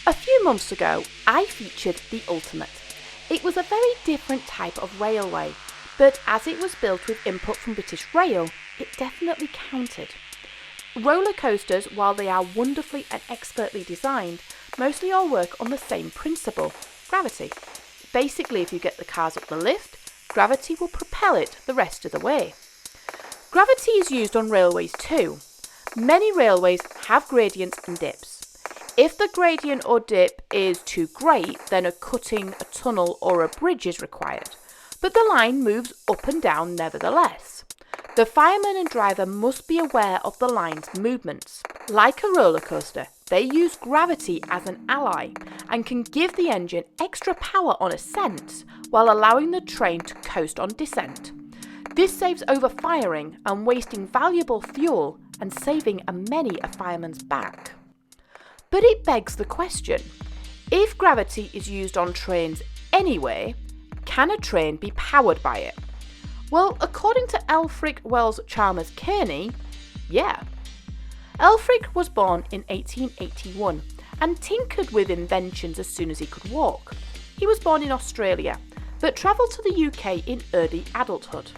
A few months ago, I featured the Ultimate. It was a very different type of railway, but as it was built with input from British Rail, it definitely counted. Roller coasters, while they are wonderfully and expertly designed, mostly all work on the same principle, gravity. Basically, if you get the cars up the lift, gravity will propel it the rest of the way. Gravity is used on railways too. Many railways have gradients and dips. If the gradient or dip is too great, then a cutting, a tunnel or a bridge is required. But the line moves up and down nevertheless. The fireman and driver must be aware of the line's movements. Like a roller coaster, they use gravity as an ally and can give the engine extra power on ascent while allowing the train to coast on descent. This saves overfiring and wasting valuable fuel and saving many a fireman's back. But it begs the question, if gravity is used on trains anyway, can a train be powered by it? Well, according to Elfric Wells Chalmers Kearney, yeah. Elfric was born in 1881 and tinkered with inventions as soon as he could walk. He was born in Australia, but travelled to the UK in early adulthood.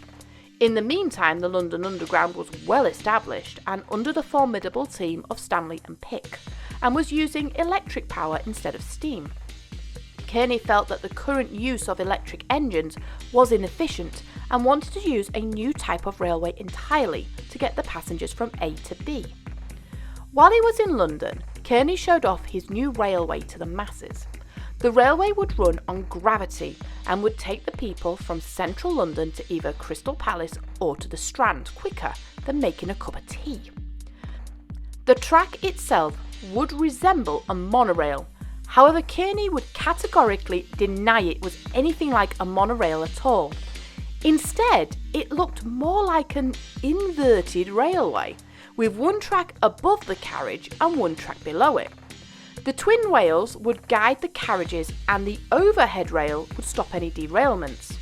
In the meantime, the London Underground was well established and under the formidable team of Stanley and Pick, and was using electric power instead of steam. Kearney felt that the current use of electric engines was inefficient and wanted to use a new type of railway entirely to get the passengers from A to B. While he was in London, Kearney showed off his new railway to the masses. The railway would run on gravity and would take the people from central London to either Crystal Palace or to the Strand quicker than making a cup of tea. The track itself would resemble a monorail. However, Kearney would categorically deny it was anything like a monorail at all. Instead, it looked more like an inverted railway, with one track above the carriage and one track below it. The twin rails would guide the carriages and the overhead rail would stop any derailments.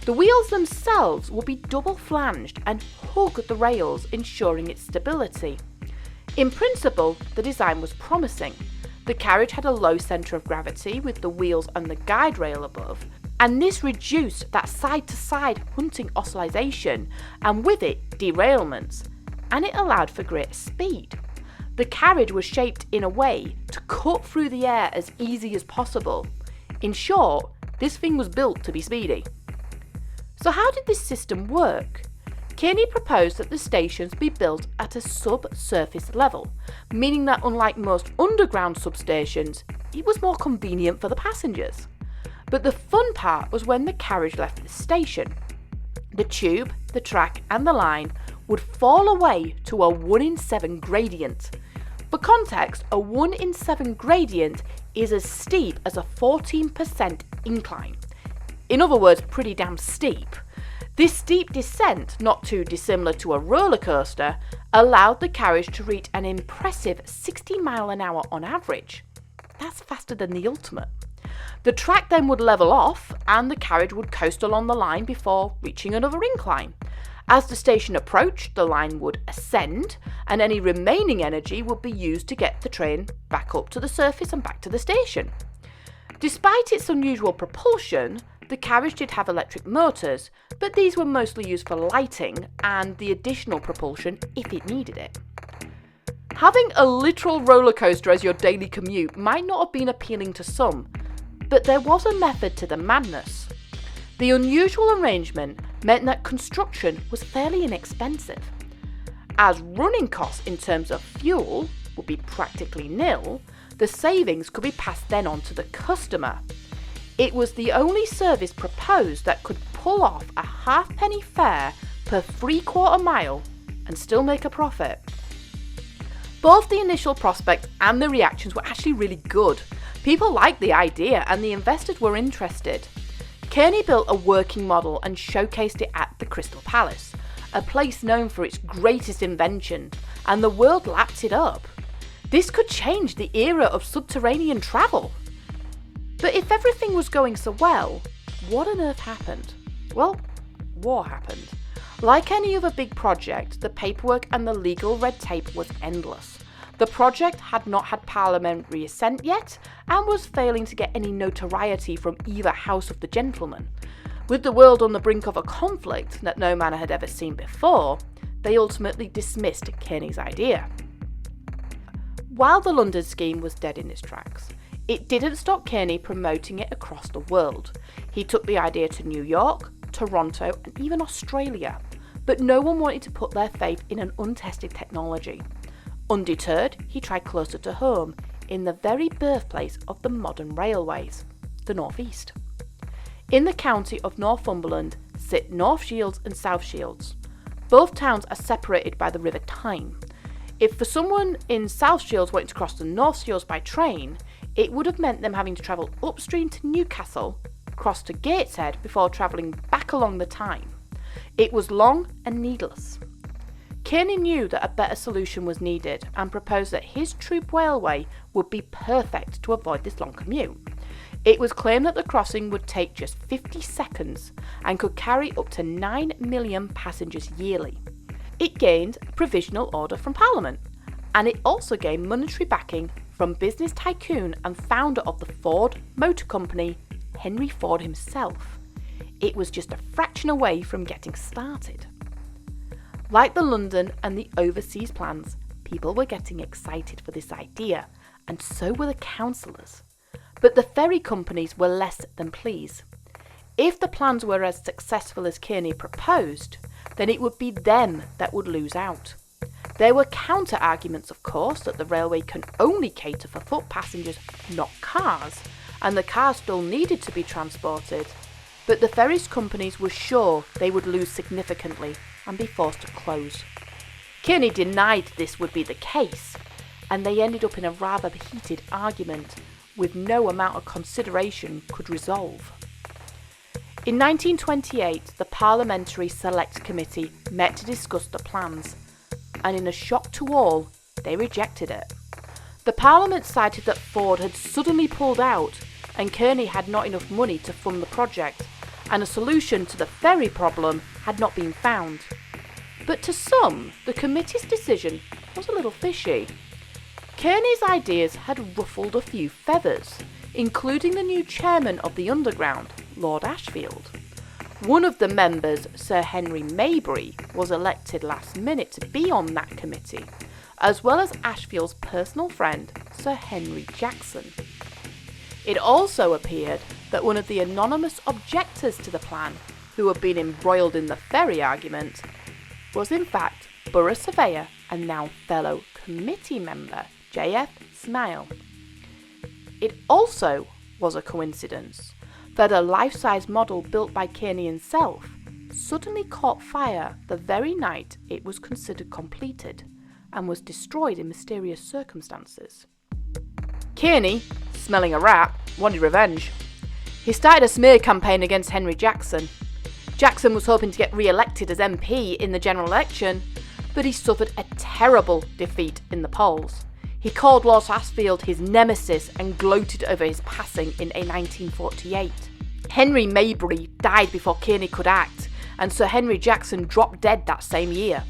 The wheels themselves would be double flanged and hug the rails, ensuring its stability. In principle, the design was promising. The carriage had a low centre of gravity with the wheels and the guide rail above, and this reduced that side-to-side hunting oscillation and with it derailments, and it allowed for greater speed. The carriage was shaped in a way to cut through the air as easy as possible. In short, this thing was built to be speedy. So how did this system work? Kearney proposed that the stations be built at a subsurface level, meaning that unlike most underground substations, it was more convenient for the passengers. But the fun part was when the carriage left the station. The tube, the track and the line would fall away to a 1 in 7 gradient. For context, a 1 in 7 gradient is as steep as a 14% incline. In other words, pretty damn steep. This steep descent, not too dissimilar to a roller coaster, allowed the carriage to reach an impressive 60 miles an hour on average. That's faster than the Ultimate. The track then would level off and the carriage would coast along the line before reaching another incline. As the station approached, the line would ascend and any remaining energy would be used to get the train back up to the surface and back to the station. Despite its unusual propulsion, the carriage did have electric motors, but these were mostly used for lighting and the additional propulsion if it needed it. Having a literal roller coaster as your daily commute might not have been appealing to some, but there was a method to the madness. The unusual arrangement meant that construction was fairly inexpensive. As running costs in terms of fuel would be practically nil, the savings could be passed then on to the customer. It was the only service proposed that could pull off a halfpenny fare per 3/4 mile and still make a profit. Both the initial prospect and the reactions were actually really good. People liked the idea and the investors were interested. Kearney built a working model and showcased it at the Crystal Palace, a place known for its greatest invention, and the world lapped it up. This could change the era of subterranean travel. But if everything was going so well, what on earth happened? Well, war happened. Like any other big project, the paperwork and the legal red tape was endless. The project had not had parliamentary assent yet and was failing to get any notoriety from either house of the gentlemen. With the world on the brink of a conflict that no man had ever seen before, they ultimately dismissed Kearney's idea. While the London scheme was dead in its tracks, it didn't stop Kearney promoting it across the world. He took the idea to New York, Toronto, and even Australia, but no one wanted to put their faith in an untested technology. Undeterred, he tried closer to home, in the very birthplace of the modern railways, the North East. In the county of Northumberland sit North Shields and South Shields. Both towns are separated by the River Tyne. If for someone in South Shields wanting to cross the North Shields by train, it would have meant them having to travel upstream to Newcastle, cross to Gateshead before travelling back along the Tyne. It was long and needless. Kearney knew that a better solution was needed and proposed that his troop railway would be perfect to avoid this long commute. It was claimed that the crossing would take just 50 seconds and could carry up to 9 million passengers yearly. It gained a provisional order from Parliament, and it also gained monetary backing from business tycoon and founder of the Ford Motor Company, Henry Ford himself. It was just a fraction away from getting started. Like the London and the overseas plans, people were getting excited for this idea, and so were the councillors. But the ferry companies were less than pleased. If the plans were as successful as Kearney proposed, then it would be them that would lose out. There were counter-arguments, of course, that the railway can only cater for foot passengers, not cars, and the cars still needed to be transported. But the ferries companies were sure they would lose significantly and be forced to close. Kearney denied this would be the case, and they ended up in a rather heated argument with no amount of consideration could resolve. In 1928, the Parliamentary Select Committee met to discuss the plans, and in a shock to all, they rejected it. The Parliament cited that Ford had suddenly pulled out and Kearney had not enough money to fund the project, and a solution to the ferry problem had not been found. But to some, the committee's decision was a little fishy. Kearney's ideas had ruffled a few feathers, including the new chairman of the Underground, Lord Ashfield. One of the members, Sir Henry Maybury, was elected last minute to be on that committee, as well as Ashfield's personal friend, Sir Henry Jackson. It also appeared that one of the anonymous objectors to the plan, who had been embroiled in the ferry argument, was in fact Borough Surveyor and now fellow committee member J.F. Smile. It also was a coincidence that a life-size model built by Kearney himself suddenly caught fire the very night it was considered completed and was destroyed in mysterious circumstances. Kearney, smelling a rat, wanted revenge. He started a smear campaign against Henry Jackson. Jackson was hoping to get re-elected as MP in the general election, but he suffered a terrible defeat in the polls. He called Lord Ashfield his nemesis and gloated over his passing in 1948. Henry Maybury died before Kearney could act, and Sir Henry Jackson dropped dead that same year.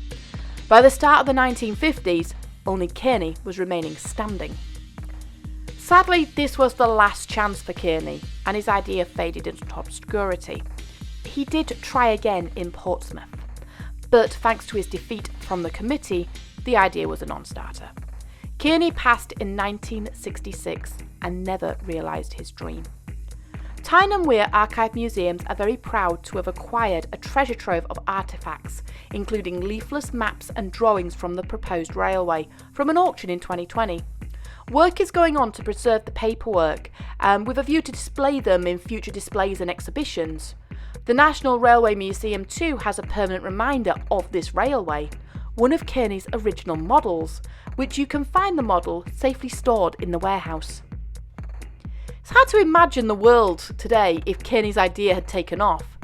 By the start of the 1950s, only Kearney was remaining standing. Sadly, this was the last chance for Kearney, and his idea faded into obscurity. He did try again in Portsmouth, but thanks to his defeat from the committee, the idea was a non-starter. Kearney passed in 1966 and never realised his dream. Tyne and Wear Archive Museums are very proud to have acquired a treasure trove of artefacts, including leafless maps and drawings from the proposed railway, from an auction in 2020. Work is going on to preserve the paperwork, with a view to display them in future displays and exhibitions. The National Railway Museum too has a permanent reminder of this railway, one of Kearney's original models, which you can find the model safely stored in the warehouse. It's hard to imagine the world today if Kearney's idea had taken off.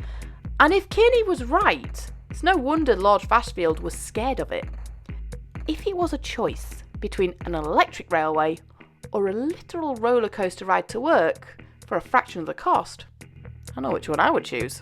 And if Kearney was right, it's no wonder Lord Ashfield was scared of it. If it was a choice between an electric railway or a literal roller coaster ride to work for a fraction of the cost, I know which one I would choose.